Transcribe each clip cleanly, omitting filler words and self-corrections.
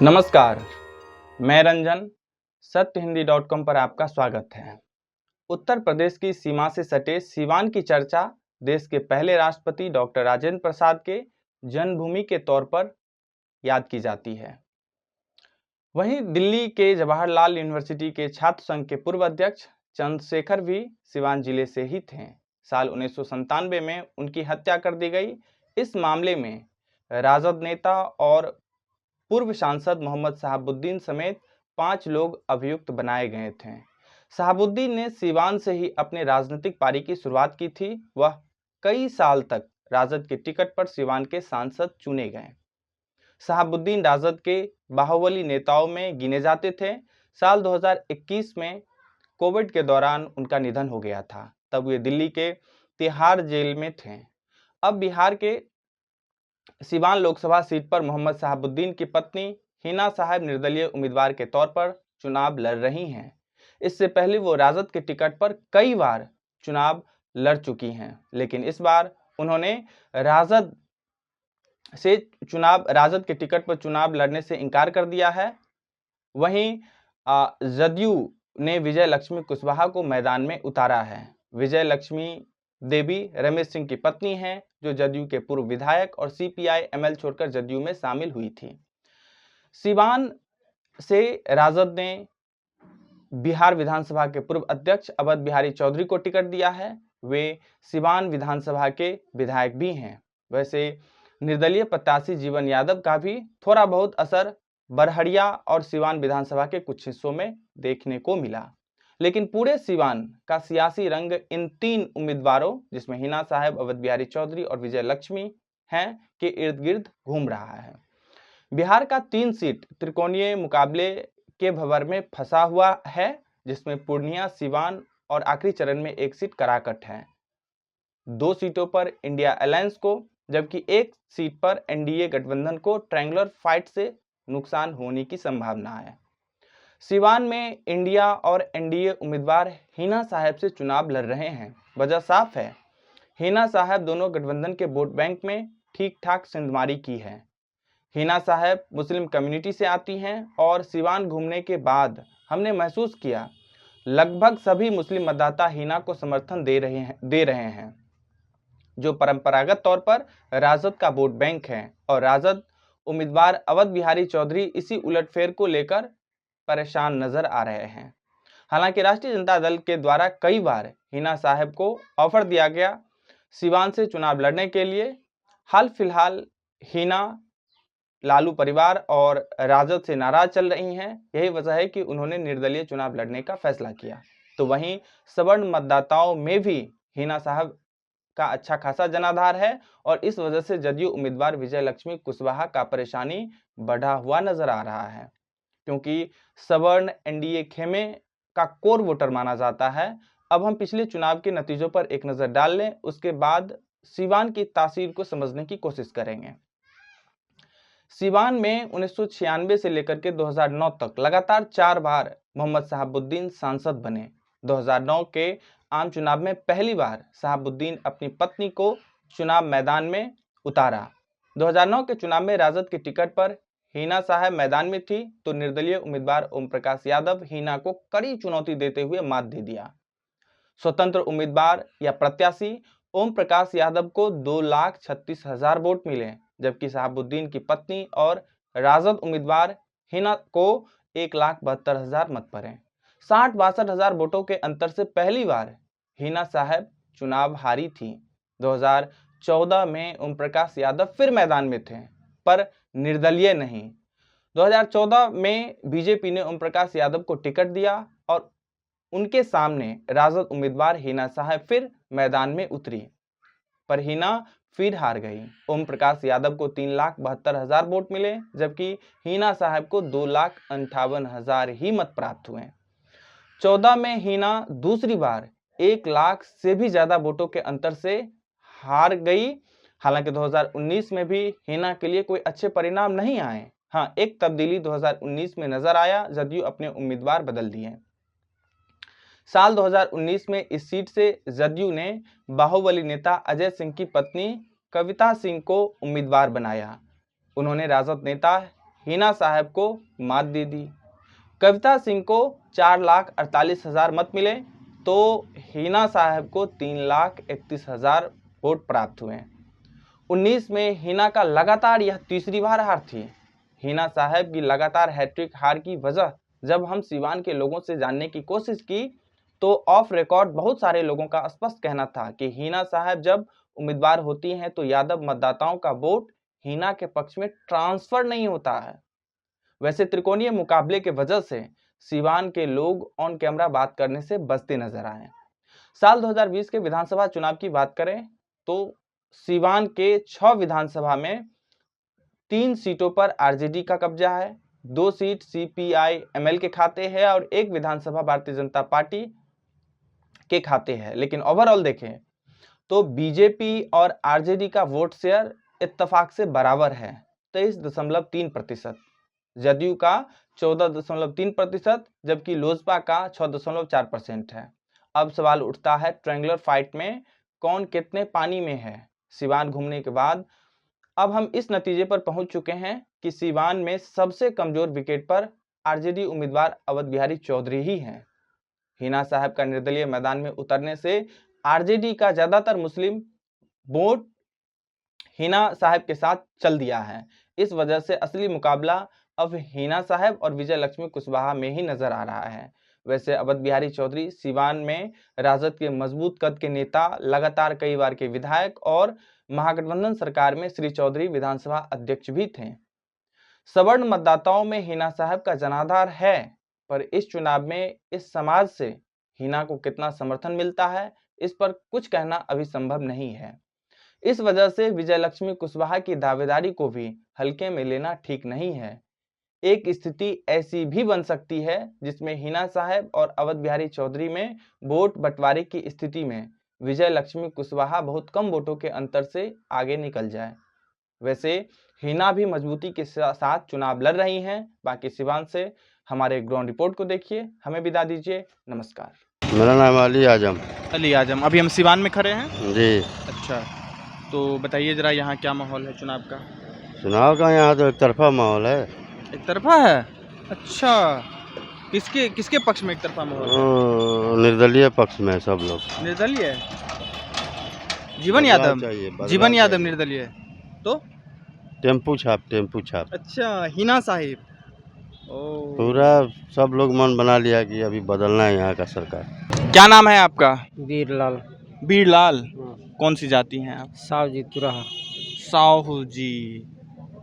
नमस्कार, मैं रंजन सत्यहिंदी.com पर आपका स्वागत है। उत्तर प्रदेश की सीमा से सटे सीवान की चर्चा देश के पहले राष्ट्रपति डॉक्टर राजेंद्र प्रसाद के जन्मभूमि के तौर पर याद की जाती है। वहीं दिल्ली के जवाहरलाल यूनिवर्सिटी के छात्र संघ के पूर्व अध्यक्ष चंद्रशेखर भी सीवान जिले से ही थे। साल 1997 में उनकी हत्या कर दी गई। इस मामले में राजद नेता और पूर्व सांसद मोहम्मद शहाबुद्दीन समेत 5 लोग अभियुक्त बनाए गए थे। शहाबुद्दीन ने सीवान से ही अपने राजनीतिक पारी की शुरुआत की थी। वह कई साल तक राजद के टिकट पर सीवान के सांसद चुने गए। शहाबुद्दीन राजद के बाहुबली नेताओं में गिने जाते थे। साल 2021 में कोविड के दौरान उनका निधन हो गया था। तब वे दिल्ली के तिहाड़ जेल में थे। अब बिहार के सीवान लोकसभा सीट पर मोहम्मद शहाबुद्दीन की पत्नी हिना साहब निर्दलीय उम्मीदवार के तौर पर चुनाव लड़ रही हैं। इससे पहले वो राजद के टिकट पर कई बार चुनाव लड़ चुकी हैं, लेकिन इस बार उन्होंने राजद के टिकट पर चुनाव लड़ने से इनकार कर दिया है। वहीं जदयू ने विजय लक्ष्मी कुशवाहा को मैदान में उतारा है। विजय लक्ष्मी देवी रमेश सिंह की पत्नी हैं, जो जदयू के पूर्व विधायक और CPI-ML छोड़कर जदयू में शामिल हुई थी। सीवान से राजद ने बिहार विधानसभा के पूर्व अध्यक्ष अवध बिहारी चौधरी को टिकट दिया है। वे सीवान विधानसभा के विधायक भी हैं। वैसे निर्दलीय प्रत्याशी जीवन यादव का भी थोड़ा बहुत असर बरहड़िया और सीवान विधानसभा के कुछ हिस्सों में देखने को मिला, लेकिन पूरे सीवान का सियासी रंग इन 3 उम्मीदवारों, जिसमें हिना साहब, अवध बिहारी चौधरी और विजय लक्ष्मी हैं, के इर्द गिर्द घूम रहा है। बिहार का 3 सीट त्रिकोणीय मुकाबले के भंवर में फंसा हुआ है, जिसमें पूर्णिया, सीवान और आखिरी चरण में 1 सीट कराकट है। 2 सीटों पर इंडिया अलायंस को, जबकि 1 सीट पर NDA गठबंधन को ट्रायंगुलर फाइट से नुकसान होने की संभावना है। सीवान में इंडिया और NDA उम्मीदवार हिना साहब से चुनाव लड़ रहे हैं। वजह साफ है, हिना साहब दोनों गठबंधन के वोट बैंक में ठीक ठाक सिंधमारी की है। हिना साहब मुस्लिम कम्युनिटी से आती हैं और सीवान घूमने के बाद हमने महसूस किया लगभग सभी मुस्लिम मतदाता हिना को समर्थन दे रहे हैं, जो परंपरागत तौर पर राजद का वोट बैंक है। और राजद उम्मीदवार अवध बिहारी चौधरी इसी उलटफेर को लेकर परेशान नजर आ रहे हैं। हालांकि राष्ट्रीय जनता दल के द्वारा कई बार हिना साहब को ऑफर दिया गया सीवान से चुनाव लड़ने के लिए। हाल फिलहाल हिना लालू परिवार और राजद से नाराज चल रही हैं। यही वजह है कि उन्होंने निर्दलीय चुनाव लड़ने का फैसला किया। तो वहीं सवर्ण मतदाताओं में भी हिना साहब का अच्छा खासा जनाधार है और इस वजह से जदयू उम्मीदवार विजय लक्ष्मी कुशवाहा का परेशानी बढ़ा हुआ नजर आ रहा है, क्योंकि सवर्ण NDA खेमे का कोर वोटर माना जाता है। अब हम पिछले चुनाव के नतीजों पर एक नजर डाल लें, उसके बाद सीवान की तासीर को समझने की कोशिश करेंगे। सीवान में 1996 से लेकर के 2009 तक लगातार 4 बार मोहम्मद शहाबुद्दीन सांसद बने। 2009 के आम चुनाव में पहली बार शहाबुद्दीन अपनी पत्नी को चुनाव मैदान में उतारा। 2009 के चुनाव में राजद के टिकट पर हिना साहब मैदान में थी, तो निर्दलीय उम्मीदवार ओम प्रकाश यादव हिना को कड़ी चुनौती देते हुए मात दे दिया। स्वतंत्र उम्मीदवार या प्रत्याशी ओम प्रकाश यादव को 2,36,000 वोट मिले, जबकि शहाबुद्दीन की पत्नी और राजद उम्मीदवार हिना को 1,72,000 मत पड़े। 60-62,000 वोटों के अंतर से पहली बार हिना साहब चुनाव हारी थी। 2014 में ओम प्रकाश यादव फिर मैदान में थे, पर निर्दलीय नहीं। 2014 में बीजेपी ने ओम प्रकाश यादव को टिकट दिया और उनके सामने राजद उम्मीदवार हिना साहब फिर मैदान में उतरी, पर हिना फिर हार गई। ओम प्रकाश यादव को 3,72,000 वोट मिले, जबकि हिना साहब को 2,58,000 ही मत प्राप्त हुए। 14 में हिना दूसरी बार 1 लाख से भी ज्यादा वोटों के अंतर से हार गई। हालांकि 2019 में भी हिना के लिए कोई अच्छे परिणाम नहीं आए। हाँ, एक तब्दीली 2019 में नजर आया, जदयू अपने उम्मीदवार बदल दिए। साल 2019 में इस सीट से जदयू ने बाहुबली नेता अजय सिंह की पत्नी कविता सिंह को उम्मीदवार बनाया। उन्होंने राजद नेता हिना साहब को मात दे दी। कविता सिंह को 4,48,000 मत मिले तो हिना साहब को 3,31,000 वोट प्राप्त हुए। 19 में हिना का लगातार यह तीसरी बार हार थी। हिना साहब की लगातार हैट्रिक हार की वजह जब हम सीवान के लोगों से जानने की कोशिश की तो ऑफ रिकॉर्ड बहुत सारे लोगों का स्पष्ट कहना था कि हिना साहब जब उम्मीदवार होती हैं तो यादव मतदाताओं का वोट हिना के पक्ष में ट्रांसफर नहीं होता है। वैसे त्रिकोणीय मुकाबले के वजह से सीवान के लोग ऑन कैमरा बात करने से बचते नजर आए। साल 2020 के विधानसभा चुनाव की बात करें तो सीवान के 6 विधानसभा में 3 सीटों पर आरजेडी का कब्जा है, 2 सीट सीपीआई एमएल के खाते हैं और 1 विधानसभा भारतीय जनता पार्टी के खाते हैं। लेकिन ओवरऑल देखें तो बीजेपी और आरजेडी का वोट शेयर इत्तेफाक से बराबर है 23.3%, जदयू का 14.3%, जबकि लोजपा का 6.4% है। अब सवाल उठता है ट्रायंगुलर फाइट में कौन कितने पानी में है। सीवान घूमने के बाद अब हम इस नतीजे पर पहुंच चुके हैं कि सीवान में सबसे कमजोर विकेट पर आरजेडी उम्मीदवार अवध बिहारी चौधरी ही हैं। हिना साहब का निर्दलीय मैदान में उतरने से आरजेडी का ज्यादातर मुस्लिम वोट हिना साहब के साथ चल दिया है। इस वजह से असली मुकाबला अब हिना साहब और विजय लक्ष्मी कुशवाहा में ही नजर आ रहा है। वैसे अवध बिहारी चौधरी सीवान में राजद के मजबूत कद के नेता, लगातार कई बार के विधायक और महागठबंधन सरकार में श्री चौधरी विधानसभा अध्यक्ष भी थे। सवर्ण मतदाताओं में हिना साहब का जनाधार है, पर इस चुनाव में इस समाज से हिना को कितना समर्थन मिलता है इस पर कुछ कहना अभी संभव नहीं है। इस वजह से विजय लक्ष्मी कुशवाहा की दावेदारी को भी हल्के में लेना ठीक नहीं है। एक स्थिति ऐसी भी बन सकती है जिसमें हिना साहब और अवध बिहारी चौधरी में वोट बंटवारे की स्थिति में विजय लक्ष्मी कुशवाहा बहुत कम वोटों के अंतर से आगे निकल जाए। वैसे हिना भी मजबूती के साथ चुनाव लड़ रही हैं। बाकी सिवान से हमारे ग्राउंड रिपोर्ट को देखिए। हमें विदा दीजिए, नमस्कार। मेरा नाम अली आजम। अली आजम, अभी हम सिवान में खड़े हैं जी। अच्छा, तो बताइए जरा यहाँ क्या माहौल है चुनाव का? चुनाव का यहाँ तो एक तरफा माहौल है। एक तरफा है? अच्छा, किसके किसके पक्ष में एक तरफा माहौल है? निर्दलीय पक्ष में सब लोग। निर्दलीय? जीवन यादव? जीवन यादव निर्दलीय तो टेम्पू छाप। अच्छा, हिना साहिब। पूरा सब लोग मन बना लिया कि अभी बदलना है यहाँ का सरकार। क्या नाम है आपका? बीरलाल। बीरलाल, कौन सी जाति हैं आप? साहु जी तुरहा। साहू जी,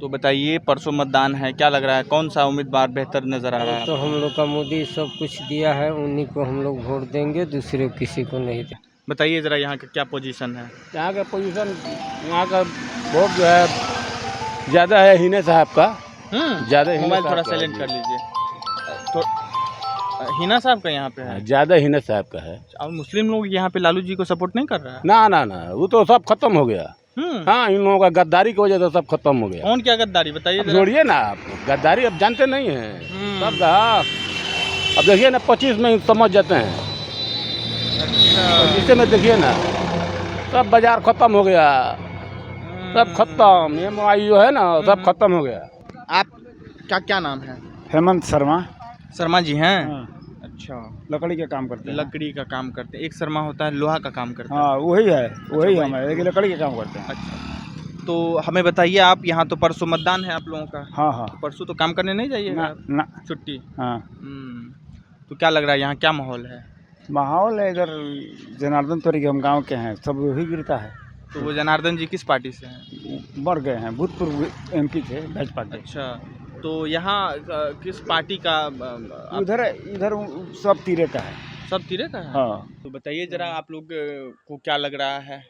तो बताइए परसों मतदान है, क्या लग रहा है कौन सा उम्मीदवार बेहतर नजर आ रहा है? तो हम लोग का मोदी सब कुछ दिया है, उन्हीं को हम लोग वोट देंगे, दूसरे किसी को नहीं देंगे। बताइए जरा यहाँ का क्या पोजीशन है? यहाँ का पोजीशन, यहाँ का वोट जो है ज़्यादा है हिना साहब का। ज़्यादा मोबाइल थोड़ा साइलेंट कर लीजिए। तो हिना साहब का यहाँ पे है? ज़्यादा हिना साहब का है। और मुस्लिम लोग यहाँ पे लालू जी को सपोर्ट नहीं कर रहा है? ना, वो तो सब खत्म हो गया। हाँ, इन लोगों का गद्दारी की वजह से सब खत्म हो गया। कौन क्या गद्दारी बताइए जरा। जोड़िए ना आप, गद्दारी अब जानते नहीं हैं सब का। अब देखिए ना 25 में समझ जाते हैं। जिससे में देखिए ना सब बाजार खत्म हो गया, सब खत्म। ये मोबाइल जो है ना सब खत्म हो गया। आप क्या नाम है? हेमंत शर्मा। शर्मा जी हैं? हाँ, अच्छा, लकड़ी का काम करते हैं। लकड़ी का काम करते हैं। एक शर्मा होता है लोहा का काम करता है। हाँ, वही है, वही अच्छा, हम है, लेकिन लकड़ी का काम करते हैं। अच्छा, तो हमें बताइए आप, यहाँ तो परसों मतदान है आप लोगों का? हाँ। परसों तो काम करने नहीं जाइएगा? ना। छुट्टी? हाँ, तो क्या लग रहा है यहाँ क्या माहौल है? माहौल है इधर जनार्दन तोरी के, हम गांव के हैं, सब वही गिरता है। तो वो जनार्दन जी किस पार्टी से हैं? मर गए हैं, भूतपूर्व एमपी थे भाजपा के। अच्छा, तो यहाँ किस पार्टी का इधर सब तीरे का है। सब तीरे का है? हाँ। तो बताइए जरा आप लोग को क्या लग रहा है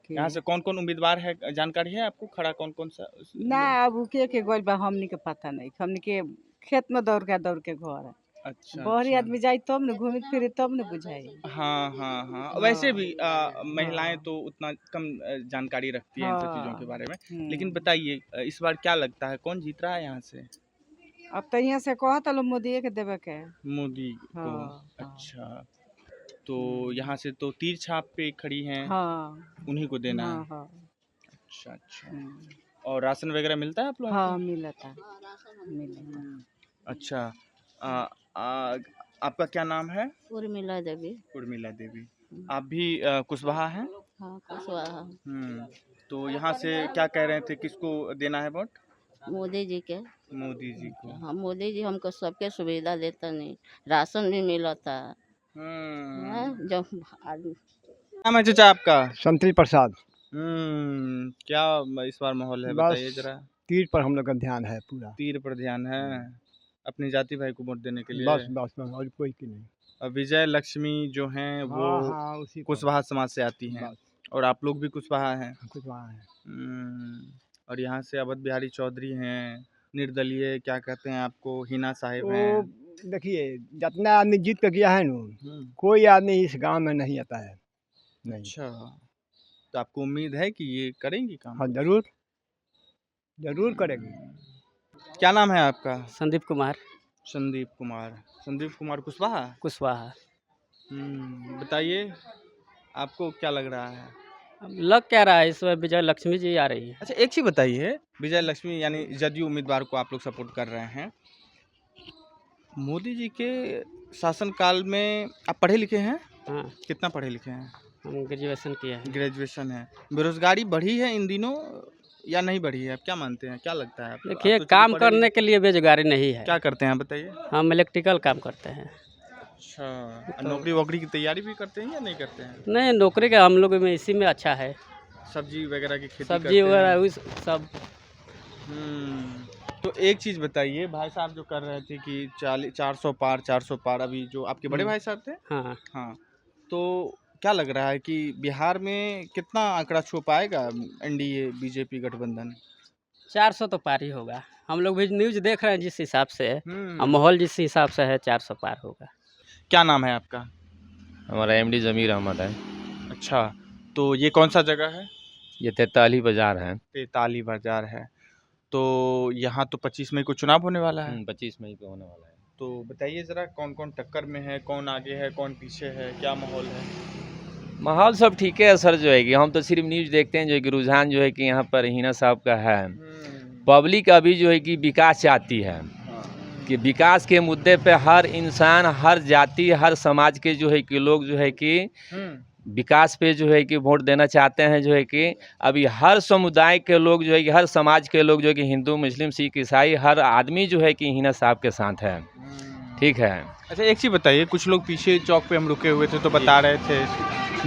यहाँ से कौन कौन उम्मीदवार है, जानकारी है आपको? खड़ा कौन कौन सा? ना, अब के गोल बा हमनी के पता नहीं। हमनी के खेत में दौड़ के घर है। अच्छा, बहरी अच्छा। आदमी जाई तब न घूमी फिरी तब न बुझाई। हाँ। वैसे भी महिलाएं तो उतना कम जानकारी रखती है इन सब चीजों के बारे में। लेकिन बताइए इस बार क्या लगता है कौन जीत रहा है यहाँ से? अब तो यहाँ से कहता लो मोदी के देवे के। मोदी को? हाँ। अच्छा, तो यहाँ से तो तीर छाप पे खड़ी हैं। हाँ, उन्हीं को देना है? हाँ। अच्छा। और राशन वगैरह मिलता है आप लोगों हाँ को? मिला था मिला। अच्छा। आपका क्या नाम है? उर्मिला देवी। उर्मिला देवी। आप भी कुशवाहा हैं? हाँ कुशवाहा। तो यहाँ से क्या कह रहे थे, किसको देना है वोट? मोदी जी के। मोदी जी को। हाँ मोदी जी हमको सबके सुविधा देता नहीं, राशन भी मिला था। जो आदमी नाम है चाचा आपका? संतरी प्रसाद। क्या इस बार माहौल है, बस बताइए जरा। तीर पर हम लोग का ध्यान है पूरा। तीर पर ध्यान है अपने जाति भाई को वोट देने के लिए। बस बस बस और कोई की नहीं। और विजय लक्ष्मी जो हैं वो हाँ उसी कुशवाहा समाज से आती हैं, और आप लोग भी कुशवाहा हैं। कुछ वहाँ है। और यहाँ से अवध बिहारी चौधरी हैं, निर्दलीय क्या कहते हैं आपको, हिना साहिब वो हैं। देखिए जितना आदमी जीत के गया है ना, कोई आदमी इस गांव में नहीं आता है। नहीं। अच्छा, तो आपको उम्मीद है कि ये करेंगी काम? हाँ जरूर जरूर करेंगे। क्या नाम है आपका? संदीप कुमार संदीप कुमार। संदीप कुमार कुशवाहा। कुशवाहा। बताइए आपको क्या लग रहा है? अब लग क्या रहा है, इस बार विजय लक्ष्मी जी आ रही है। अच्छा एक चीज़ बताइए, विजय लक्ष्मी यानी जदयू उम्मीदवार को आप लोग सपोर्ट कर रहे हैं। मोदी जी के शासनकाल में आप पढ़े लिखे हैं? हाँ कितना पढ़े लिखे हैं? हम ग्रेजुएशन किया है। ग्रेजुएशन है। बेरोजगारी बढ़ी है इन दिनों या नहीं बढ़ी है, आप क्या मानते हैं, क्या लगता है आपको? देखिए आप तो काम चलिए पढ़े करने के लिए बेरोजगारी नहीं है। क्या करते हैं आप बताइए? हम इलेक्ट्रिकल काम करते हैं। अच्छा, नौकरी वोकरी की तैयारी भी करते हैं या नहीं करते हैं? नहीं नौकरी का हम लोग में इसी में अच्छा है। सब्जी वगैरह की खेती सब्जी करते हैं? वगैरह उस सब। तो एक चीज़ बताइए, भाई साहब जो कर रहे थे कि 400 पार 400 पार, अभी जो आपके बड़े भाई साहब थे, हाँ हाँ, तो क्या लग रहा है कि बिहार में कितना आंकड़ा छू पाएगा एनडीए बीजेपी गठबंधन? 400 तो पार ही होगा। हम लोग भी न्यूज़ देख रहे हैं जिस हिसाब से है, और हम्म। माहौल जिस हिसाब से है 400 पार होगा। क्या नाम है आपका? हमारा एमडी ज़मीर अहमद है। अच्छा, तो ये कौन सा जगह है? ये 43 बाज़ार है। 43 बाजार है। तो यहाँ तो 25 मई को चुनाव होने वाला है। 25 मई को होने वाला है। तो बताइए ज़रा कौन कौन टक्कर में है, कौन आगे है, कौन पीछे है, क्या माहौल है? माहौल सब ठीक है सर, जो है कि हम तो सिर्फ न्यूज़ देखते हैं, जो है कि रुझान जो है कि यहाँ पर हिना साहब का है। पब्लिक अभी जो है कि विकास चाहती है, कि विकास के मुद्दे पे हर इंसान, हर जाति, हर समाज के जो है कि लोग जो है कि विकास पे जो है कि वोट देना चाहते हैं। जो है कि अभी हर समुदाय के लोग जो है कि हर समाज के लोग जो है कि हिंदू मुस्लिम सिख ईसाई हर आदमी जो है कि हिना साहब के साथ है। ठीक है। अच्छा एक चीज़ बताइए, कुछ लोग पीछे चौक पे हम रुके हुए थे तो बता रहे थे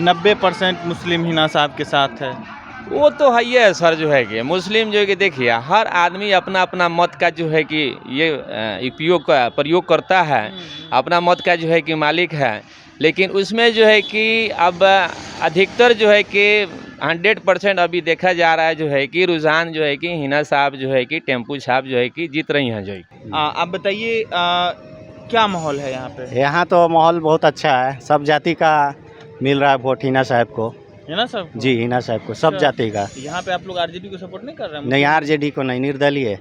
90% मुस्लिम हिना साहब के साथ है। वो तो है ही है सर, जो है कि मुस्लिम जो है कि देखिए हर आदमी अपना अपना मत का जो है कि ये प्रयोग करता है, अपना मत का जो है कि मालिक है। लेकिन उसमें जो है कि अब अधिकतर जो है कि 100% अभी देखा जा रहा है जो है कि रुझान जो है कि हिना साहब जो है कि टेम्पू छाप जो है कि जीत रही हैं जो है। आप बताइए क्या माहौल है यहाँ पे? यहाँ तो माहौल बहुत अच्छा है, सब जाति का मिल रहा है वोट हिना साहब को। हिना साहब? जी हिना साहब को, सब जाति का। यहाँ पे आप लोग आरजेडी को सपोर्ट नहीं कर रहे हैं? नहीं आरजेडी को नहीं, निर्दलीय।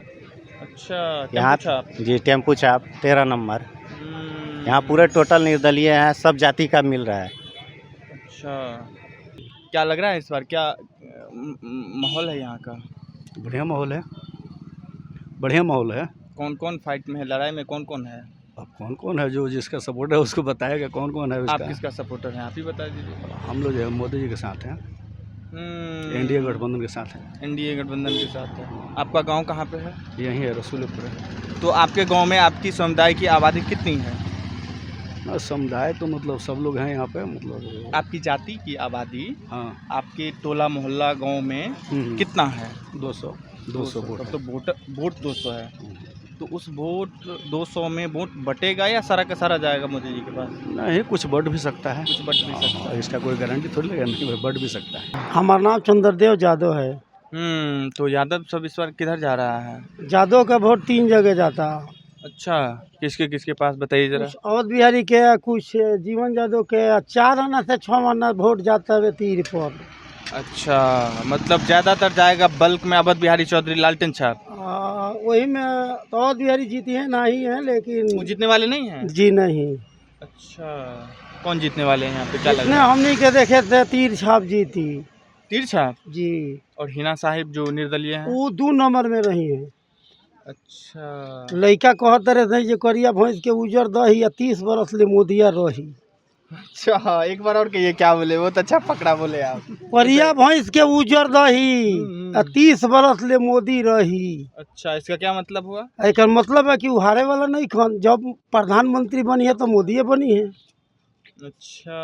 अच्छा, यहाँ टेम्पू छाप। जी टेम्पू छाप 13 नंबर। यहाँ पूरे टोटल निर्दलीय है, सब जाति का मिल रहा है। अच्छा, क्या लग रहा है इस बार, क्या माहौल है यहाँ का? बढ़िया माहौल है, बढ़िया माहौल है। कौन कौन फाइट में है, लड़ाई में कौन कौन है? अब कौन कौन है, जो जिसका सपोर्ट है उसको बताएगा कौन कौन है उसका। आप किसका सपोर्टर हैं, आप ही बता दीजिए। हम लोग जो है मोदी जी के साथ हैं, एनडीए गठबंधन के साथ हैं। एनडीए गठबंधन के साथ है। आपका गांव कहाँ पे है? यहीं है रसूलपुर है। तो आपके गांव में आपकी समुदाय की आबादी कितनी है? समुदाय तो मतलब सब लोग हैं यहाँ पे, मतलब आपकी जाति की आबादी हाँ आपके टोला मोहल्ला गांव में कितना है? 200 वोट तब तो वोट 200 है। तो उस वोट 200 में वोट बटेगा या सारा का सारा जाएगा मोदी जी के पास? नहीं, कुछ बढ़ भी सकता है, कुछ बट भी सकता है। इसका कोई गारंटी थोड़ी लगा, नहीं बढ़ भी सकता है। हमारा नाम चंद्रदेव यादव है। तो यादव सब इस बार किधर जा रहा है? यादव का वोट 3 जगह जाता है। अच्छा, किसके पास बताइए जरा। कुछ अवध बिहारी के, कुछ जीवन यादव के, 4 आना से 6 आना वोट जाता है तीर पर। अच्छा, मतलब ज़्यादातर जाएगा बल्क में अवध बिहारी चौधरी लालटेन छाप। वही में तो अवध बिहारी जीती है नहीं है, लेकिन वो जीतने वाले नहीं हैं? जी नहीं। अच्छा, कौन जीतने वाले हैं यहाँ पे, क्या लग जितने रहा है? हमने के देखे थे तीर छाप जीती। तिरछा जी। और हिना साहिब जो निर्दलीय हैं। वो 2 नंबर में रही है। अच्छा लड़का कहत रहे जे करिया भैंस के उजर दही 30 बरस ले मोदिया रही। अच्छा, एक बार और कहिए क्या बोले, वो तो अच्छा पकड़ा बोले आप। करिया भैंस के उजर दही 30 बरस ले मोदी रही। अच्छा, इसका क्या मतलब हुआ? एक मतलब है कि वो हारे वाला नहीं खान, जब प्रधानमंत्री बनी है तो मोदी बनी है। अच्छा।